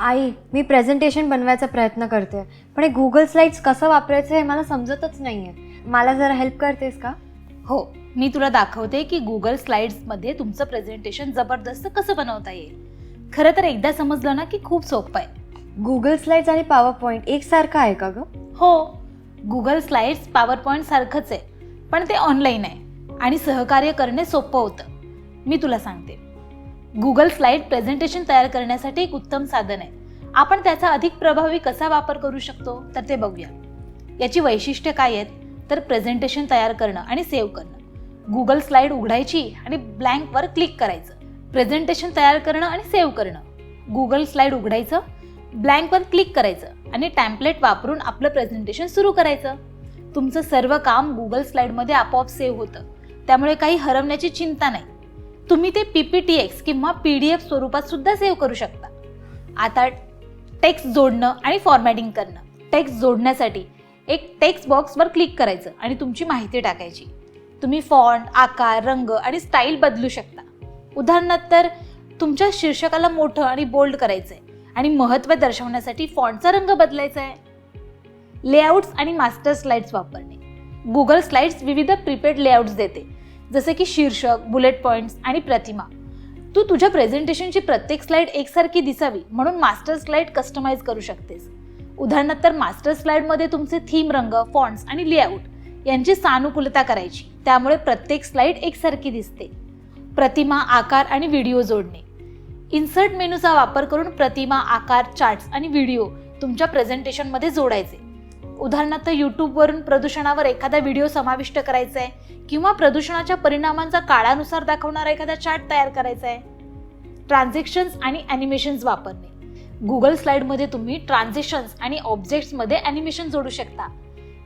आई, मी presentation बनवायचा प्रयत्न करते, पण हे गुगल स्लाइड्स कसं वापरायचं हे मला समजतच नाही आहे. मला जरा हेल्प करतेस का? हो, मी तुला दाखवते की गुगल स्लाइड्समध्ये तुमचं प्रेझेंटेशन जबरदस्त कसं बनवता येईल. खरं तर एकदा समजलं ना की खूप सोपं आहे. गुगल स्लाइड्स आणि पॉवर पॉईंट एकसारखं आहे का गं? हो, गुगल स्लाइड्स पॉवर पॉईंट सारखंच आहे, पण ते ऑनलाईन आहे आणि सहकार्य करणे सोपं होतं. मी तुला सांगते, गुगल स्लाइड प्रेझेंटेशन तयार करण्यासाठी एक उत्तम साधन आहे. आपण त्याचा अधिक प्रभावी कसा वापर करू शकतो तर ते बघूया. याची वैशिष्ट्ये काय आहेत तर प्रेझेंटेशन तयार करणं आणि सेव्ह करणं. गुगल स्लाइड उघडायची आणि ब्लँकवर क्लिक करायचं. प्रेझेंटेशन तयार करणं आणि सेव्ह करणं. गुगल स्लाइड उघडायचं, ब्लँकवर क्लिक करायचं आणि टेम्पलेट वापरून आपलं प्रेझेंटेशन सुरू करायचं. तुमचं सर्व काम गुगल स्लाइडमध्ये आपोआप सेव्ह होतं, त्यामुळे काही हरवण्याची चिंता नाही. तुम्ही ते PPTX किंवा PDF स्वरूपात सुद्धा सेव्ह करू शकता. आता टेक्स्ट जोडणं आणि फॉर्मॅटिंग करणं. टेक्स्ट जोडण्यासाठी एक टेक्स्ट बॉक्सवर क्लिक करायचं आणि तुमची माहिती टाकायची. तुम्ही फॉन्ट, आकार, रंग आणि स्टाईल बदलू शकता. उदाहरणार्थ तर तुमच्या शीर्षकाला मोठं आणि बोल्ड करायचंय आणि महत्त्व दर्शवण्यासाठी फॉन्टचा रंग बदलायचा आहे. लेआउट्स आणि मास्टर स्लाइड्स वापरणे. गुगल स्लाइड्स विविध प्रीपेड लेआउट्स देते, जसे की शीर्षक, बुलेट पॉइंट्स आणि प्रतिमा. तू तुझ्या प्रेझेंटेशनची प्रत्येक स्लाइड एकसारखी दिसावी म्हणून मास्टर स्लाइड कस्टमाइज करू शकतेस. उदाहरणार्थ तर मास्टर स्लाइडमध्ये तुमचे थीम, रंग, फॉन्ट्स आणि लेआउट यांची सानुकूलता करायची, त्यामुळे प्रत्येक स्लाइड एकसारखी दिसते. प्रतिमा, आकार आणि व्हिडिओ जोडणे. इन्सर्ट मेनूचा वापर करून प्रतिमा, आकार, चार्ट्स आणि व्हिडिओ तुमच्या प्रेझेंटेशनमध्ये जोडायचे. उदाहरणार्थ यूट्यूबवरून प्रदूषणावर एखादा व्हिडिओ समाविष्ट करायचा आहे किंवा प्रदूषणाच्या परिणामांचा काळानुसार दाखवणारा एखादा चार्ट तयार करायचा आहे. ट्रान्झॅक्शन्स आणि ॲनिमेशन्स वापरणे. गुगल स्लाइडमध्ये तुम्ही ट्रान्झॅक्शन्स आणि ऑब्जेक्ट्समध्ये ॲनिमेशन जोडू शकता.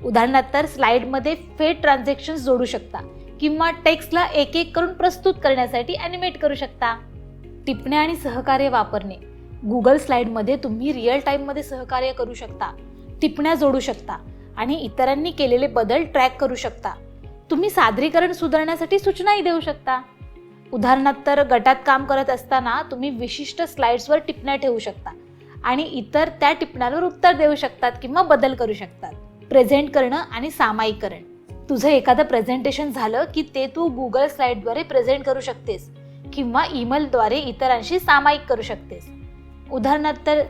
उदाहरणार्थ तर स्लाइडमध्ये फेड ट्रान्झॅक्शन्स जोडू शकता किंवा टेक्स्टला एक एक करून प्रस्तुत करण्यासाठी ॲनिमेट करू शकता. टिपण्या आणि सहकार्य वापरणे. गुगल स्लाइडमध्ये तुम्ही रिअल टाईममध्ये सहकार्य करू शकता, टिपण्या जोडू शकता आणि इतरांनी केलेले बदल ट्रॅक करू शकता. तुम्ही सादरीकरण सुधारण्यासाठी सूचनाही देऊ शकता. उदाहरणार्थ तर गटात काम करत असताना तुम्ही विशिष्ट स्लाइड्सवर टिपण्या ठेवू शकता आणि इतर त्या टिपण्यांवर उत्तर देऊ शकतात किंवा बदल करू शकतात. प्रेझेंट करणं आणि सामायिकरण. तुझं एखादं प्रेझेंटेशन झालं की ते तू गुगल स्लाइडद्वारे प्रेझेंट करू शकतेस किंवा ईमेलद्वारे इतरांशी सामायिक करू शकतेस. उदाहरणार्थ तर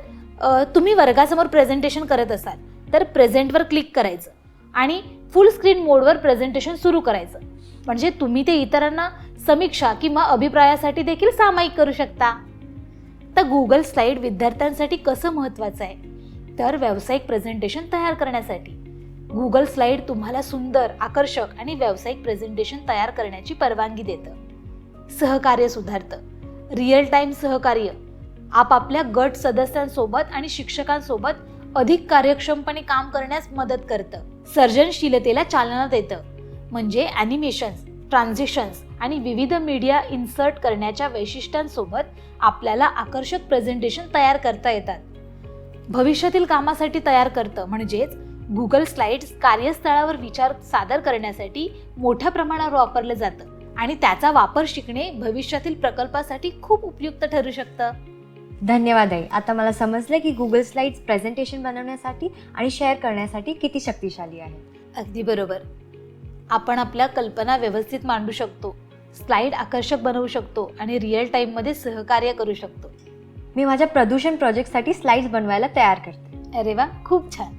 तुम्ही वर्गासमोर प्रेझेंटेशन करत असाल तर प्रेझेंटवर क्लिक करायचं आणि फुल स्क्रीन मोडवर प्रेझेंटेशन सुरू करायचं. म्हणजे तुम्ही ते इतरांना समीक्षा किंवा अभिप्रायासाठी देखील सामायिक करू शकता. तर गुगल स्लाइड विद्यार्थ्यांसाठी कसं महत्त्वाचं आहे तर व्यावसायिक प्रेझेंटेशन तयार करण्यासाठी गुगल स्लाइड तुम्हाला सुंदर, आकर्षक आणि व्यावसायिक प्रेझेंटेशन तयार करण्याची परवानगी देतं. सहकार्य सुधारतं. रिअल टाईम सहकार्य आपापल्या गट सदस्यांसोबत आणि शिक्षकांसोबत अधिक कार्यक्षमपणे काम करण्यास मदत करतं. सर्जनशीलतेला चालना देतं. म्हणजे ॲनिमेशन्स, ट्रान्झॅक्शन्स आणि विविध मीडिया इन्सर्ट करण्याच्या वैशिष्ट्यांसोबत आपल्याला आकर्षक प्रेझेंटेशन तयार करता येतात. भविष्यातील कामासाठी तयार करतं. म्हणजेच गुगल स्लाइड्स कार्यस्थळावर विचार सादर करण्यासाठी मोठ्या प्रमाणावर वापरलं जातं आणि त्याचा वापर शिकणे भविष्यातील प्रकल्पासाठी खूप उपयुक्त ठरू शकतं. धन्यवाद आई. आता मला समजलं की गुगल स्लाइड्स प्रेझेंटेशन बनवण्यासाठी आणि शेअर करण्यासाठी किती शक्तिशाली आहे. अगदी बरोबर. आपण आपल्या कल्पना व्यवस्थित मांडू शकतो, स्लाइड आकर्षक बनवू शकतो आणि रिअल टाईममध्ये सहकार्य करू शकतो. मी माझ्या प्रदूषण प्रोजेक्टसाठी स्लाइड्स बनवायला तयार करते. अरे वा, खूप छान.